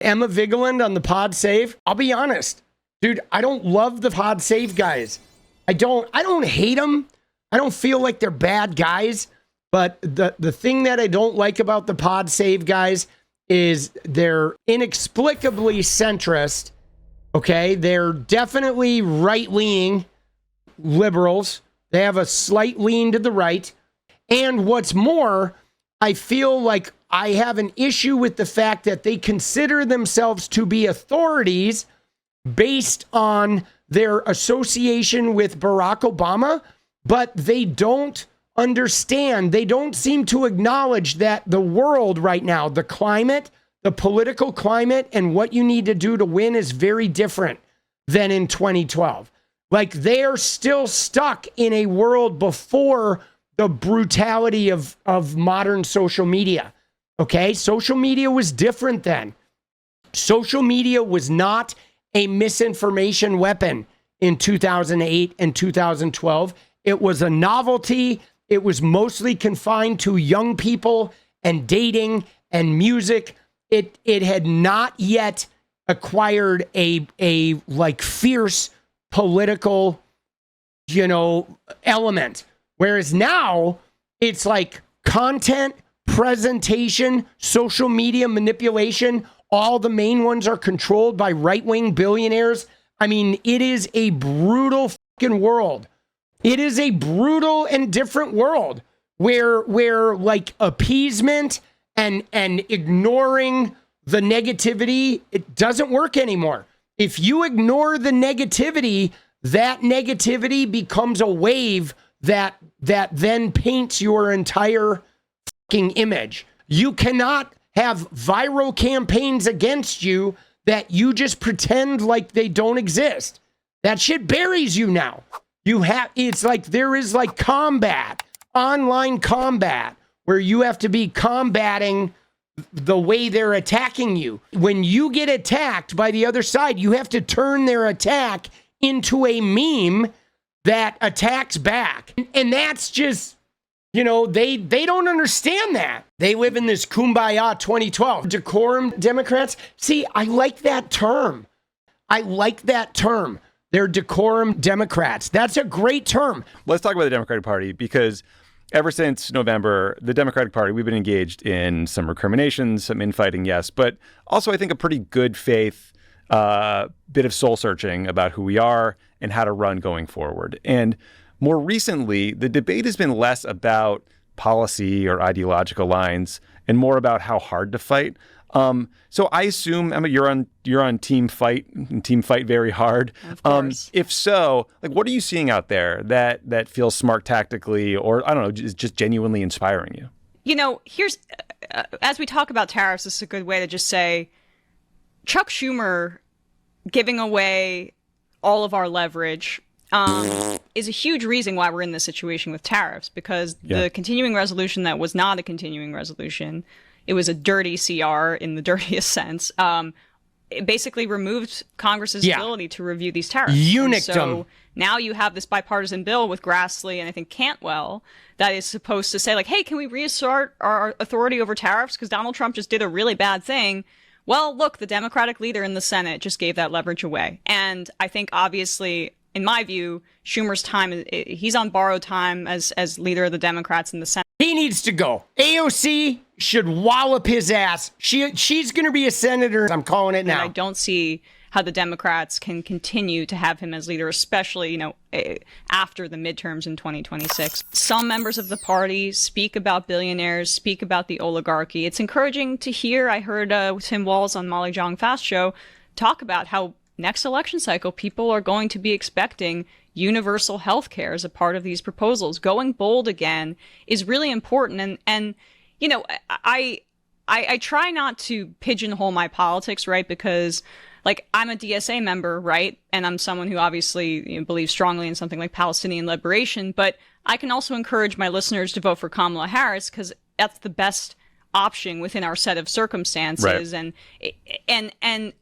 Emma Vigeland on the Pod Save. I'll be honest, dude, I don't love the Pod Save guys. I don't hate them. I don't feel like they're bad guys. But the thing that I don't like about the Pod Save guys is they're inexplicably centrist. Okay, they're definitely right-leaning liberals. They have a slight lean to the right. And what's more, I feel like I have an issue with the fact that they consider themselves to be authorities based on their association with Barack Obama, but they don't understand. They don't seem to acknowledge that the world right now, the climate, the political climate, and what you need to do to win is very different than in 2012. Like, they're still stuck in a world before the brutality of modern social media. Okay? Social media was different then. Social media was not a misinformation weapon in 2008 and 2012. It was a novelty. It was mostly confined to young people and dating and music. It had not yet acquired a like fierce political, element. Whereas now it's like content, presentation, social media manipulation. All the main ones are controlled by right-wing billionaires. I mean, it is a brutal fucking world. It is a brutal and different world where like appeasement and ignoring the negativity, it doesn't work anymore. If you ignore the negativity, that negativity becomes a wave that then paints your entire fucking image. You cannot have viral campaigns against you that you just pretend like they don't exist. That shit buries you now. It's like there is like combat, online combat, where you have to be combating the way they're attacking you. When you get attacked by the other side, you have to turn their attack into a meme that attacks back. And that's just, they don't understand that. They live in this kumbaya 2012. Decorum Democrats. See, I like that term. They're decorum Democrats. That's a great term. Let's talk about the Democratic Party, because ever since November, the Democratic Party, we've been engaged in some recriminations, some infighting, yes, but also I think a pretty good faith bit of soul searching about who we are and how to run going forward. And more recently, the debate has been less about policy or ideological lines and more about how hard to fight. So I assume, Emma, you're on team fight very hard. Of course. If so, like, what are you seeing out there that feels smart tactically, or I don't know, just genuinely inspiring you? Here's as we talk about tariffs, this is a good way to just say Chuck Schumer giving away all of our leverage is a huge reason why we're in this situation with tariffs, because the continuing resolution that was not a continuing resolution, it was a dirty CR in the dirtiest sense. It basically removed Congress's ability to review these tariffs. So now you have this bipartisan bill with Grassley and I think Cantwell that is supposed to say, like, hey, can we reassert our authority over tariffs? Because Donald Trump just did a really bad thing. Well, look, the Democratic leader in the Senate just gave that leverage away. And I think, obviously, in my view, Schumer's time, he's on borrowed time as leader of the Democrats in the Senate. He needs to go. AOC should wallop his ass. She's going to be a senator. I'm calling it now. And I don't see how the Democrats can continue to have him as leader, especially, after the midterms in 2026. Some members of the party speak about billionaires, speak about the oligarchy. It's encouraging to hear. I heard Tim Walz on Molly Jong-Fast's show talk about how next election cycle, people are going to be expecting universal health care as a part of these proposals. Going bold again is really important. And I try not to pigeonhole my politics, right? Because, like, I'm a DSA member, right? And I'm someone who obviously believes strongly in something like Palestinian liberation. But I can also encourage my listeners to vote for Kamala Harris because that's the best option within our set of circumstances. Right. And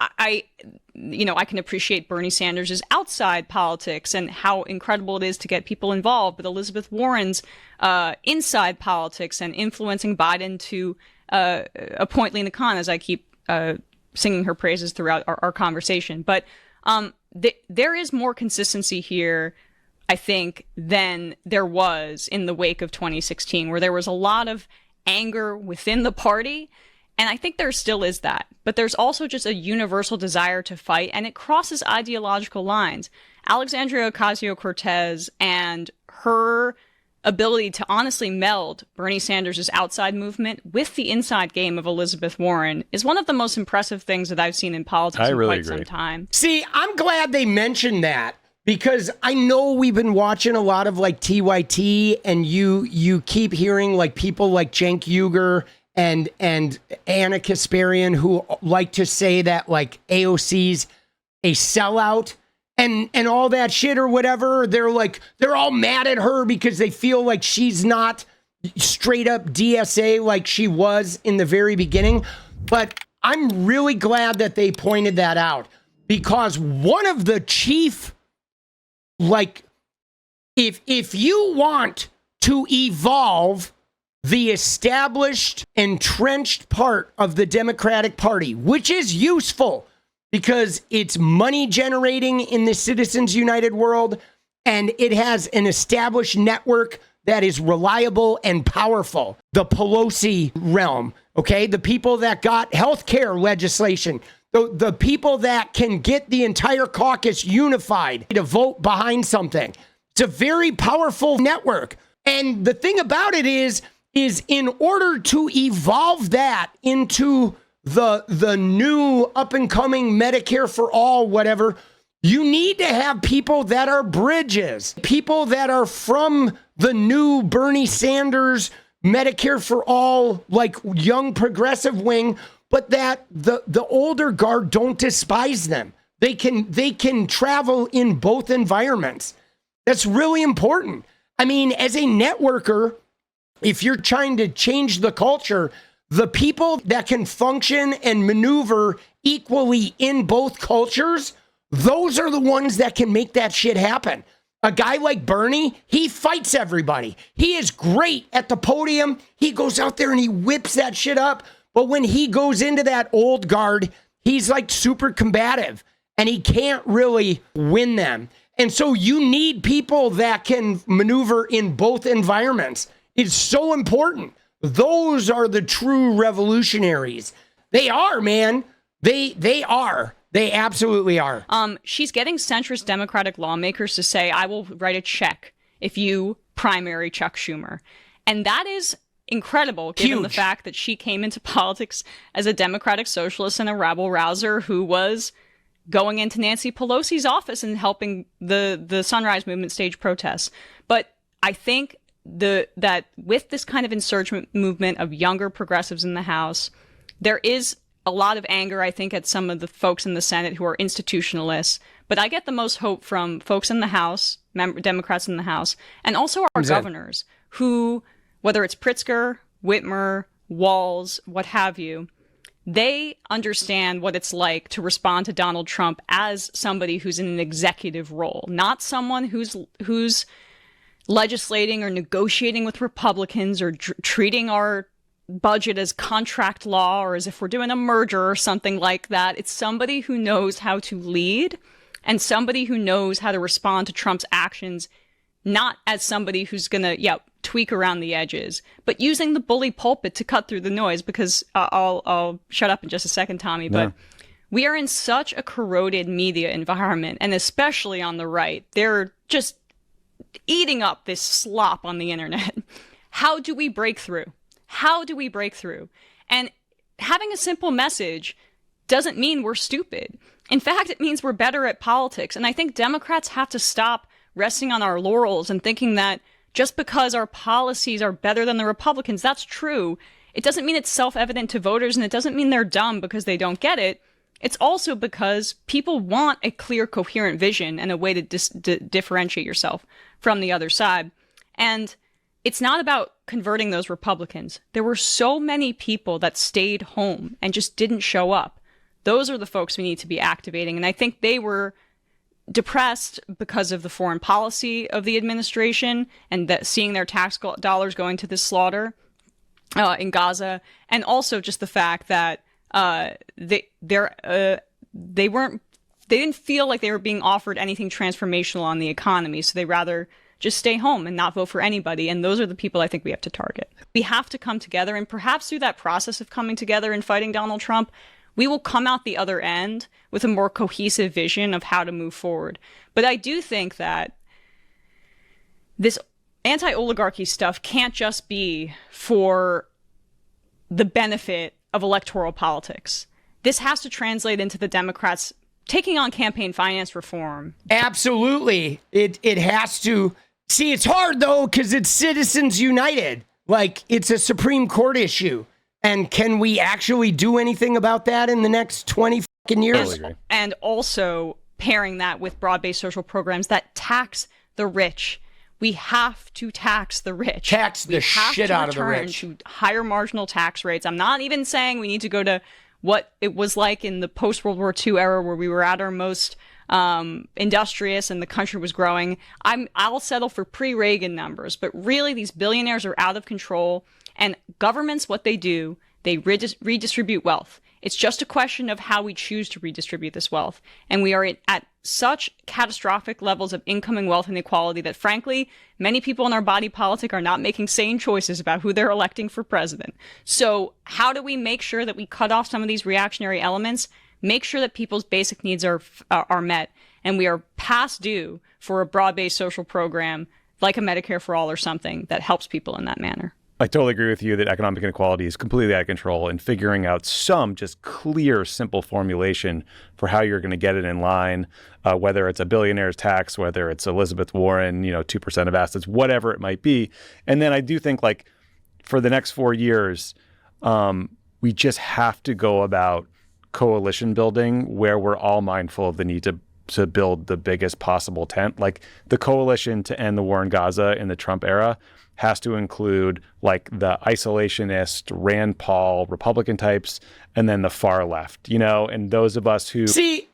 I can appreciate Bernie Sanders' outside politics and how incredible it is to get people involved, but Elizabeth Warren's inside politics and influencing Biden to appoint Lena Khan, as I keep singing her praises throughout our conversation. But there is more consistency here, I think, than there was in the wake of 2016, where there was a lot of anger within the party. And I think there still is that. But there's also just a universal desire to fight, and it crosses ideological lines. Alexandria Ocasio-Cortez and her ability to honestly meld Bernie Sanders' outside movement with the inside game of Elizabeth Warren is one of the most impressive things that I've seen in politics in quite some time. See, I'm glad they mentioned that, because I know we've been watching a lot of like TYT, and you keep hearing like people like Cenk Uygur and Anna Kasparian who like to say that like AOC's a sellout and all that shit or whatever. They're all mad at her because they feel like she's not straight up DSA like she was in the very beginning. But I'm really glad that they pointed that out, because one of the chief, like, if you want to evolve the established, entrenched part of the Democratic Party, which is useful because it's money generating in the Citizens United world, and it has an established network that is reliable and powerful. The Pelosi realm, okay? The people that got healthcare legislation, the people that can get the entire caucus unified to vote behind something. It's a very powerful network. And the thing about it is in order to evolve that into the new up-and-coming Medicare for all, whatever, you need to have people that are bridges, people that are from the new Bernie Sanders Medicare for all, like young progressive wing, but that the older guard don't despise them. They can travel in both environments. That's really important. I mean, as a networker, if you're trying to change the culture, the people that can function and maneuver equally in both cultures, those are the ones that can make that shit happen. A guy like Bernie, he fights everybody. He is great at the podium. He goes out there and he whips that shit up. But when he goes into that old guard, he's like super combative and he can't really win them. And so you need people that can maneuver in both environments. It's so important. Those are the true revolutionaries. They are, man. They are. They absolutely are. She's getting centrist Democratic lawmakers to say, I will write a check if you primary Chuck Schumer. And that is incredible, given the fact that she came into politics as a Democratic socialist and a rabble-rouser who was going into Nancy Pelosi's office and helping the Sunrise Movement stage protests. But I think that with this kind of insurgent movement of younger progressives in the House, there is a lot of anger, I think, at some of the folks in the Senate who are institutionalists. But I get the most hope from folks in the House, Democrats in the House, and also our governors who, whether it's Pritzker, Whitmer, Walz, what have you, they understand what it's like to respond to Donald Trump as somebody who's in an executive role, not someone who's legislating or negotiating with Republicans or treating our budget as contract law or as if we're doing a merger or something like that. It's somebody who knows how to lead and somebody who knows how to respond to Trump's actions, not as somebody who's going to, tweak around the edges, but using the bully pulpit to cut through the noise, because I'll shut up in just a second, Tommy, but we are in such a corroded media environment, and especially on the right, they're just eating up this slop on the internet. How do we break through? How do we break through? And having a simple message doesn't mean we're stupid. In fact, it means we're better at politics. And I think Democrats have to stop resting on our laurels and thinking that just because our policies are better than the Republicans, that's true. It doesn't mean it's self-evident to voters, and it doesn't mean they're dumb because they don't get it. It's also because people want a clear, coherent vision and a way to differentiate yourself from the other side. And it's not about converting those Republicans. There were so many people that stayed home and just didn't show up. Those are the folks we need to be activating. And I think they were depressed because of the foreign policy of the administration and that seeing their tax dollars going to this slaughter in Gaza. And also just the fact that They didn't feel like they were being offered anything transformational on the economy, so they rather just stay home and not vote for anybody. And those are the people I think we have to target. We have to come together, and perhaps through that process of coming together and fighting Donald Trump, we will come out the other end with a more cohesive vision of how to move forward. But I do think that this anti-oligarchy stuff can't just be for the benefit of electoral politics. This has to translate into the Democrats taking on campaign finance reform. Absolutely. It has to. See, it's hard, though, because it's Citizens United. Like, it's a Supreme Court issue. And can we actually do anything about that in the next 20 fucking years? And also pairing that with broad-based social programs that tax the rich. We have to tax the rich. Tax the shit out of the rich. To higher marginal tax rates. I'm not even saying we need to go to what it was like in the post-World War II era where we were at our most industrious and the country was growing. I'll settle for pre-Reagan numbers, but really these billionaires are out of control, and governments, what they do, they redistribute wealth. It's just a question of how we choose to redistribute this wealth. And we are at such catastrophic levels of income and wealth inequality that, frankly, many people in our body politic are not making sane choices about who they're electing for president. So how do we make sure that we cut off some of these reactionary elements, make sure that people's basic needs are met, and we are past due for a broad-based social program like a Medicare for All or something that helps people in that manner? I totally agree with you that economic inequality is completely out of control, and figuring out some just clear, simple formulation for how you're going to get it in line, whether it's a billionaire's tax, whether it's Elizabeth Warren, 2% of assets, whatever it might be. And then I do think, like, for the next 4 years, we just have to go about coalition building where we're all mindful of the need to build the biggest possible tent. Like, the coalition to end the war in Gaza in the Trump era has to include, like, the isolationist, Rand Paul, Republican types, and then the far left, and those of us who... See,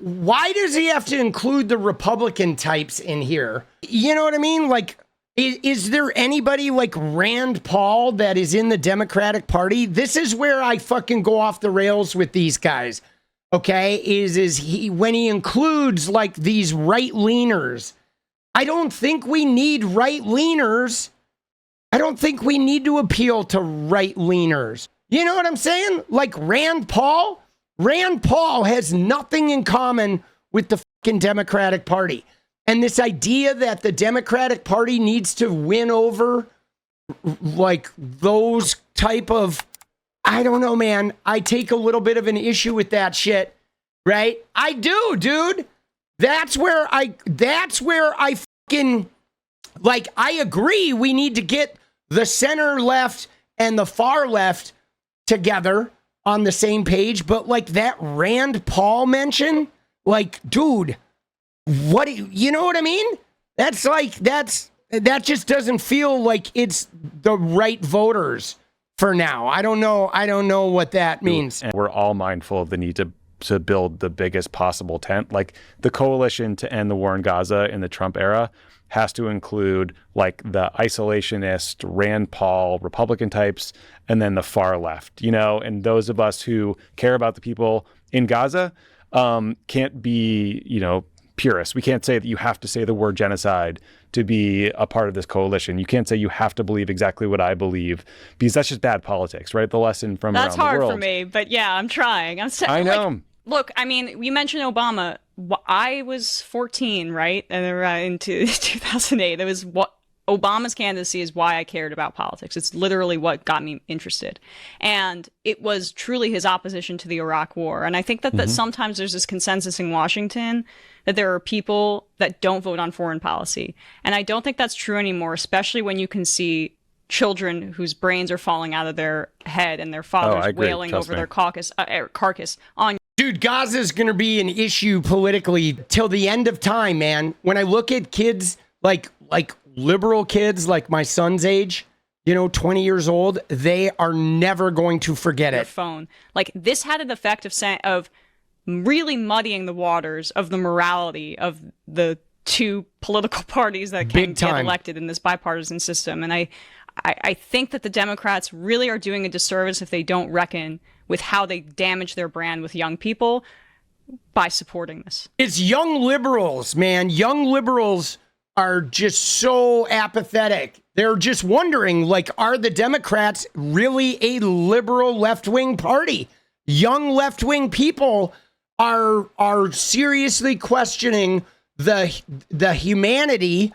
why does he have to include the Republican types in here? You know what I mean? Like, is there anybody like Rand Paul that is in the Democratic Party? This is where I fucking go off the rails with these guys, okay? Is he, when he includes, like, these right-leaners, I don't think we need right-leaners. I don't think we need to appeal to right-leaners. You know what I'm saying? Like Rand Paul? Rand Paul has nothing in common with the fucking Democratic Party. And this idea that the Democratic Party needs to win over, like, those type of... I don't know, man. I take a little bit of an issue with that shit, right? I do, dude. That's where I fucking, like, I agree we need to get the center left and the far left together on the same page, but, like, that Rand Paul mention, like, dude, what do you know what I mean? That's like, that just doesn't feel like it's the right voters for now. I don't know what that means. And we're all mindful of the need to build the biggest possible tent. Like, the coalition to end the war in Gaza in the Trump era has to include, like, the isolationist, Rand Paul, Republican types, and then the far left, and those of us who care about the people in Gaza can't be, purists. We can't say that you have to say the word genocide to be a part of this coalition. You can't say you have to believe exactly what I believe, because that's just bad politics, right? The lesson from around the world. That's hard for me, but yeah, I'm trying. I know. Like, look, I mean, you mentioned Obama. I was 14, right? And in 2008, it was what Obama's candidacy is why I cared about politics. It's literally what got me interested. And it was truly his opposition to the Iraq War. And I think that sometimes there's this consensus in Washington that there are people that don't vote on foreign policy. And I don't think that's true anymore, especially when you can see children whose brains are falling out of their head and their fathers wailing over their carcass on. Dude, Gaza is going to be an issue politically till the end of time, man. When I look at kids, like liberal kids, like my son's age, 20 years old, they are never going to forget it. Phone. Like, this had an effect of really muddying the waters of the morality of the two political parties that can get elected in this bipartisan system. And I think that the Democrats really are doing a disservice if they don't reckon with how they damage their brand with young people by supporting this. It's young liberals, man. Young liberals are just so apathetic. They're just wondering, like, are the Democrats really a liberal left-wing party? Young left-wing people are seriously questioning the humanity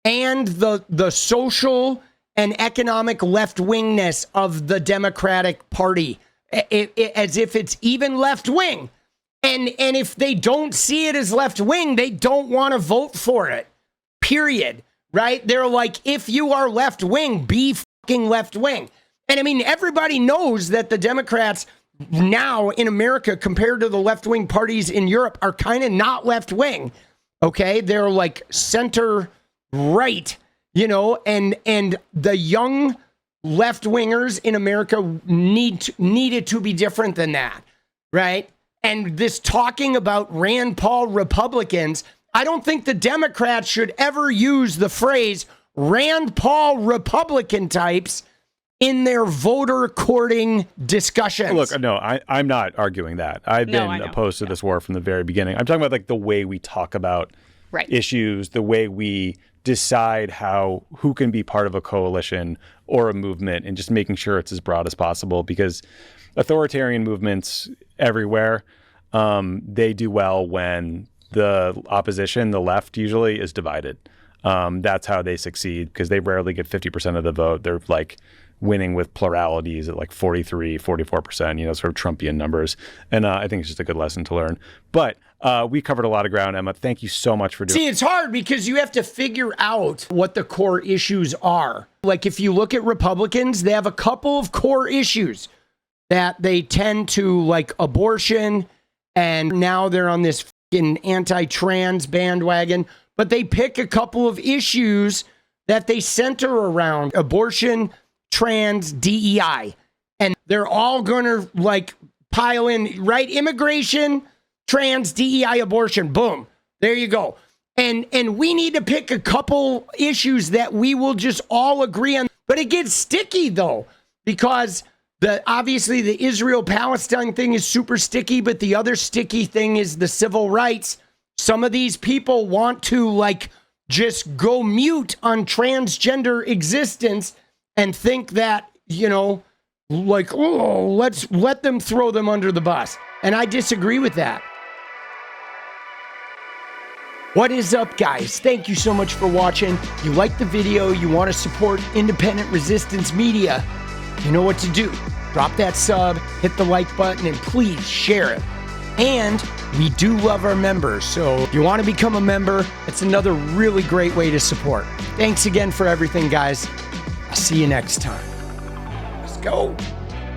and the social and economic left-wingness of the Democratic Party, as if it's even left-wing. And if they don't see it as left-wing, they don't want to vote for it, period, right? They're like, if you are left-wing, be fucking left-wing. And I mean, everybody knows that the Democrats now in America, compared to the left-wing parties in Europe, are kind of not left-wing, okay? They're like center-right, you know, and the young left-wingers in America needed to be different than that, right? And this talking about Rand Paul Republicans, I don't think the Democrats should ever use the phrase Rand Paul Republican types in their voter courting discussions. Look, no, I'm not arguing that. I've been opposed to this war from the very beginning. I'm talking about like the way we talk about issues, the way we decide who can be part of a coalition or a movement, and just making sure it's as broad as possible, because authoritarian movements everywhere, they do well when the opposition, the left usually, is divided. That's how they succeed, because they rarely get 50% of the vote. They're like winning with pluralities at like 43, 44%, you know, sort of Trumpian numbers. And I think it's just a good lesson to learn. But we covered a lot of ground, Emma. Thank you so much for doing it. See, it's hard because you have to figure out what the core issues are. Like if you look at Republicans, they have a couple of core issues that they tend to, like abortion, and now they're on this fucking anti-trans bandwagon, but they pick a couple of issues that they center around abortion, trans, DEI, and they're all gonna like pile in, right? Immigration, trans, DEI, abortion, boom, there you go. And we need to pick a couple issues that we will just all agree on. But it gets sticky though, because obviously the Israel-Palestine thing is super sticky, but the other sticky thing is the civil rights. Some of these people want to like just go mute on transgender existence and think that, you know, like, oh, let's let them throw them under the bus. And I disagree with that. What is up, guys? Thank you so much for watching. If you like the video, you want to support independent resistance media, you know what to do. Drop that sub, hit the like button, and please share it. And we do love our members, so if you want to become a member, it's another really great way to support. Thanks again for everything, guys. I'll see you next time. Let's go.